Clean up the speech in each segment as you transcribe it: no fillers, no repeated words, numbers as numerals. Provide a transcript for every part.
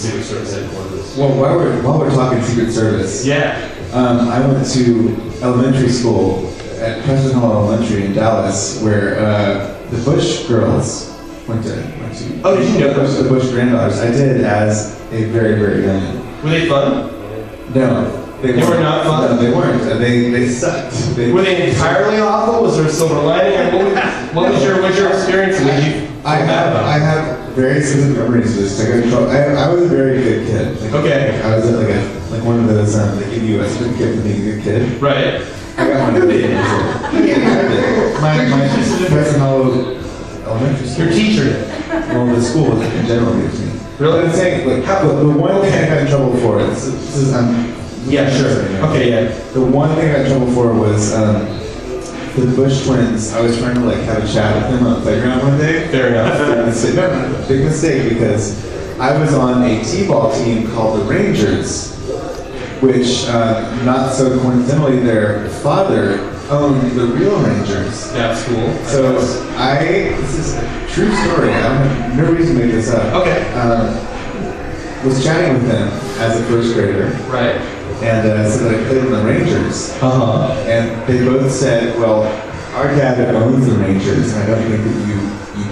Secret Service headquarters. Well, while we're talking Secret Service, Yeah. I went to elementary school at Preston Hall Elementary in Dallas, where the Bush girls went to. Oh, did you know those? The Bush granddaughters. I did as a very, very young man. Were they fun? No. They were not fun? No, they weren't. They sucked. Were they entirely awful? Was there a silver lining? What was your experience? I have very specific memories of this. I was a very good kid. Okay. I was like one of those they give you a certificate for being a good kid. Right. I got one of those. My Preston Hollow Elementary School. Your teacher. Well, the school in general gives me. Really? I'm saying the one thing I got in trouble for. Yeah, sure. Okay, yeah. The one thing I got in trouble for was the Bush twins. I was trying to have a chat with them on the playground one day. Fair enough. No, big mistake, because I was on a t-ball team called the Rangers, which not so coincidentally their father owned the real Rangers. That's cool. So this is a true story. I have no reason to make this up. Okay. Was chatting with them as a first grader. Right. And said that I played in the Rangers. Uh-huh. And they both said, well, our dad owns the Rangers, and I don't think that you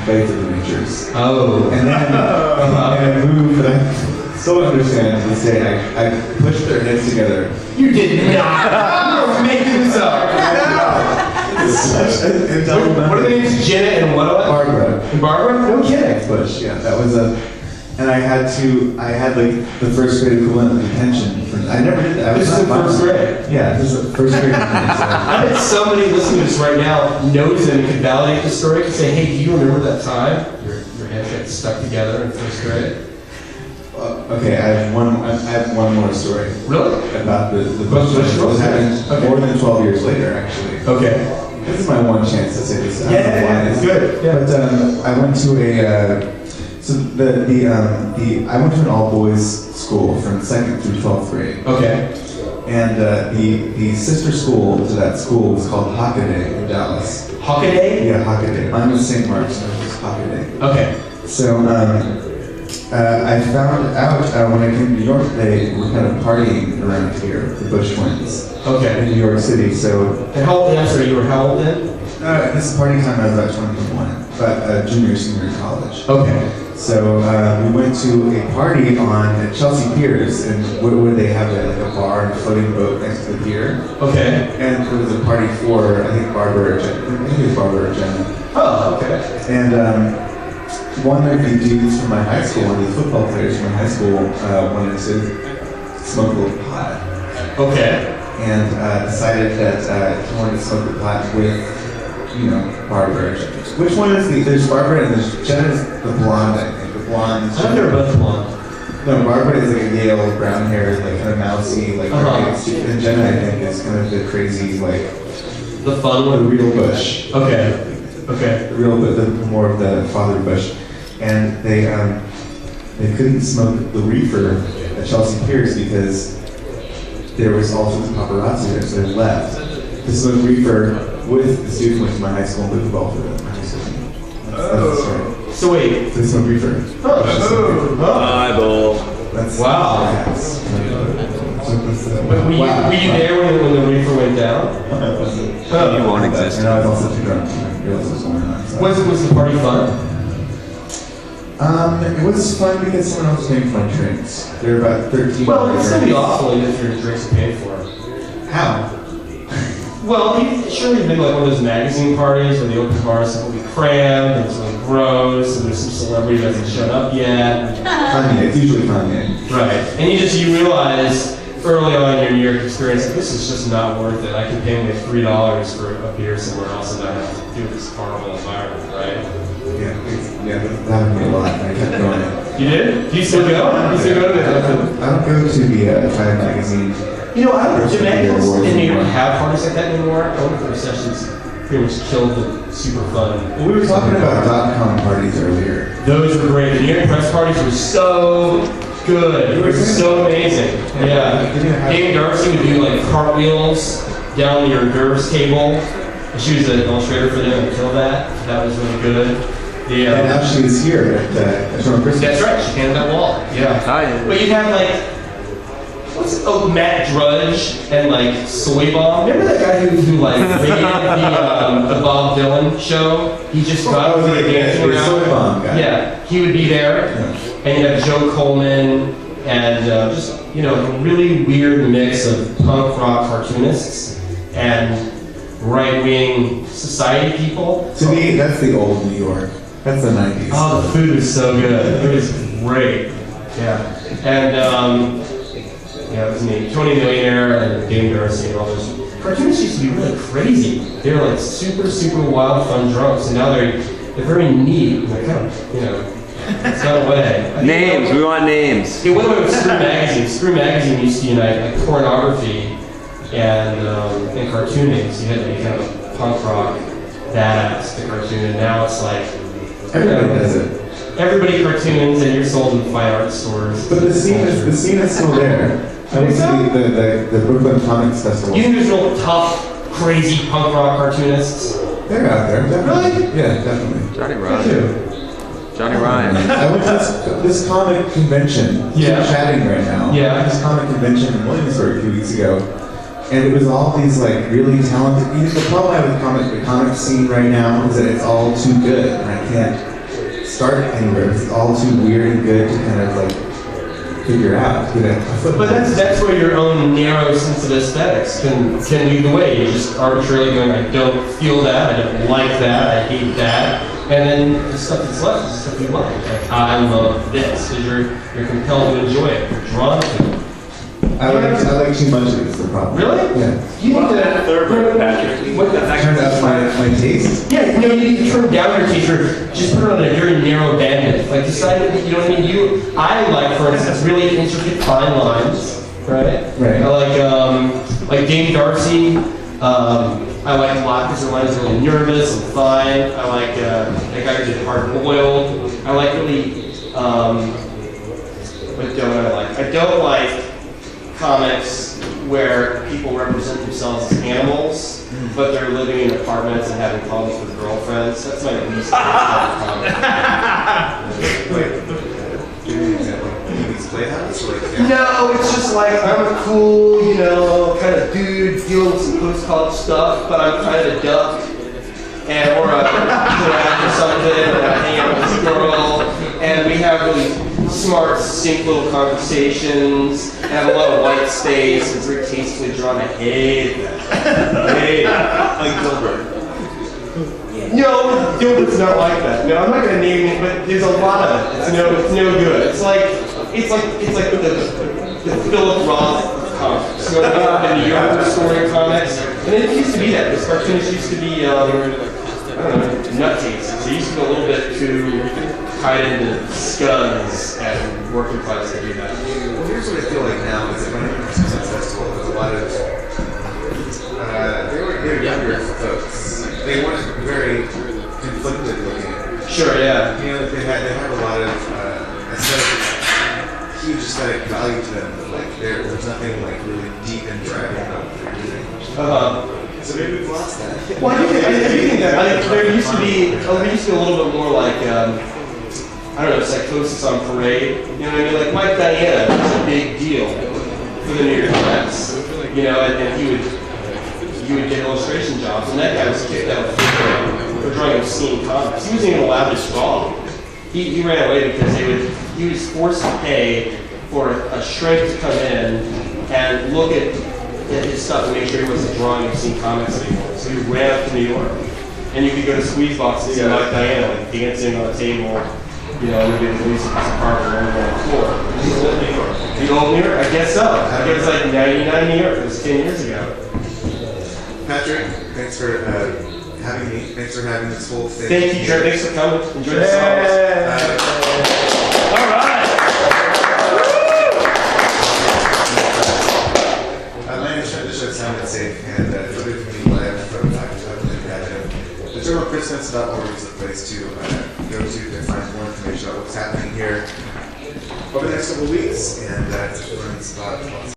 play for the Rangers. Oh. And then and I moved, but I still don't understand to this day. I pushed their heads together. You did not. You're making this up. It's such a double What are the names? Jenna and what? Barbara. And Barbara? No kidding. Bush, yeah. That was and I had the first grade equivalent of detention. I never did that. This is in first grade? Yeah, this is first grade detention. I bet somebody listening to this right now knows it and can validate the story. Can say, hey, do you remember that time your heads got stuck together in first grade? Okay, I have one more story. Really? About the Bush twins. It happened more than 12 years later, actually. Okay. This is my one chance to say this. Yeah, good. Yeah. But I went to I went to an all-boys school from 2nd through 12th grade. Okay. And the sister school to that school was called Hockaday in Dallas. Hockaday? Yeah, Hockaday. Mine was St. Mark's, and it was Hockaday. Okay. So I found out when I came to New York, they were kind of partying around here, the Bush twins. Okay. In New York City, so... And how old, you were how old then? This party time I was about 21, but junior, senior in college. Okay. So we went to a party at Chelsea Piers, and where they have a bar and a floating boat next to the pier. Okay. And it was a party for, I think, Barbara or Jenna. I think it was Barbara or Jenna. Oh, okay. And one of the dudes from my high school, one of the football players from my high school, wanted to smoke a little pot. Okay. And decided that he wanted to smoke the pot with, Barbara or Jenna. Which one is there's Barbara and there's Jenna's the blonde, I think. The blonde. I think they're both blonde. No, Barbara is like a Yale, brown hair, kind of mousy, and Jenna, I think, is kind of the crazy, the fun one? The real Bush. Okay. Okay. The real, more of the father Bush. And they couldn't smoke the reefer at Chelsea Piers because there was all sorts of paparazzi there, so they left to smoke reefer with the student who went to my high school and played football for them. That's the story. So wait. They smoke reefer. Bible. That's wow. But were you there when the reefer went down? You won't exist. And I was also too drunk to realize what was going on. So. Was the party fun? It was fun because someone else paid for my drinks. They were about 13. Well, it's gonna be awful if your drinks are paid for. How? Well, surely you've been to one of those magazine parties where the open bars will be crammed and it's really gross and there's some celebrity that hasn't shown up yet. Kanye, it's usually Kanye. Right. And you realize early on in your New York experience that this is just not worth it. I can pay only $3 for a beer somewhere else and not have to do this horrible environment, right? Yeah, that happened to me a lot, and I kept going. You did? Do you still go? You still go to I don't go to the Time magazine. I don't. Do magazines in New York have parties like that anymore? I wonder if the recession's pretty much killed the super fun. Well, we were talking about .com parties earlier. Those were great. The New York press parties were so good. It was so amazing. Yeah. Amy Darcy would do cartwheels down your nerves cable. And she was an illustrator for them and killed that. That was really good. And now she was here at Eternal Christmas. That's right, she handed that wall. Yeah. Hi. But you'd have like, Matt Drudge and like Soy Bomb. Remember that guy who like rated the Bob Dylan show? He just got over the dancing the around. Soy Bomb guy. Yeah, he would be there. And you have Joe Coleman and just, a really weird mix of punk rock cartoonists and right-wing society people. To me, that's the old New York. That's the 90s. Oh, the food was so good. It was great. Yeah. And, it was neat. Tony Millionaire and Dame Darcy and all those. Cartoonists used to be really crazy. They were like super, super wild, fun drunks. And now they're very neat. They're kind of, it's gone away. Names. We want names. It went away with Screw Magazine. Screw Magazine used to unite like pornography and cartooning. So you had to be kind of a punk rock badass to cartoon. And now it's like Everybody does it. Everybody cartoons and you're sold in fine art stores. But the scene is still there. I went to the Brooklyn Comics Festival. You think there's real tough, crazy punk rock cartoonists? They're out there. Definitely. Really? Yeah, definitely. Johnny Me Ryan. too. Johnny Ryan. I went to this comic convention. Yeah. We're chatting right now. Yeah. This comic convention in Williamsburg a few weeks ago. And it was all these like really talented. The problem I have with the comic scene right now is that it's all too good, and I can't start anywhere. It's all too weird and good to kind of like figure out. But that's where your own narrow sense of aesthetics can lead the way. You're just arbitrarily going, I don't feel that, I don't like that, I hate that. And then the stuff that's left is the stuff you like. Like, I love this, because you're compelled to enjoy it, you're drawn to it. I like too much of it, is the problem. Really? Yeah. You need to Third Patrick. What the Turn up my taste. Yeah, you need to turn down your taste or just put it on a very narrow bandwidth. Like decide, you know what I mean? I like, for instance, really intricate fine lines, right? Right. I like Dame Darcy. I like a lot because her lines are really nervous and fine. I like that guy who did Hard Boiled. I like really, what don't I like? I don't like comics where people represent themselves as animals, but they're living in apartments and having problems with girlfriends. That's my least favorite comic. Give me an example. Movie's Playhouse? No, it's just like I'm a cool, kind of dude dealing with some post-college stuff, but I'm kind of a duck, or a giraffe or something, and I hang out with this girl, and we have really smart, succinct little conversations, and have a lot of white space, it's very tastefully drawn. I hate that. I hate it. Like Gilbert. No, Gilbert's not like that. No, I'm not gonna name it, but there's a lot of it. It's no good. It's like the Philip Roth of comics. You know what I mean? The New Yorker story comics. And it used to be that. This cartoons used to be, I don't know, nutcases. They used to be a little bit too tied into scuds and working class to do that. Well, here's what I feel like now is that when I went to the Christmas Festival, there's a lot of they're younger folks. They weren't very conflicted looking. Sure, yeah. They have a lot of huge aesthetic value to them. But like there's nothing like really deep and driving about what they're doing. So maybe we've lost that. Well, I think that there used to be a little bit more like I don't know, psychosis on parade. You know what I mean? Like Mike Diana was a big deal for the New York Times. And he would get illustration jobs, and that guy was kicked out for drawing obscene comics. He wasn't even allowed to draw. He ran away because he was forced to pay for a shrink to come in and look at his stuff and make sure he wasn't drawing obscene comics anymore. So he ran up to New York, and you could go to Squeeze Box and see Mike Diana like dancing on a table, and maybe releasing his apartment on the floor. The old New York? I guess so. I guess like 99 New York. It was 10 years ago. Patrick, thanks for having me. Thanks for having this whole thing. Thank you, Trent. Thanks for coming. Enjoy the songs. All right. My name is Trent. This show sounded safe, and it's good for me live from the journalchristmas.org is the place to go to find more information about what's happening here over the next couple of weeks, and to learn about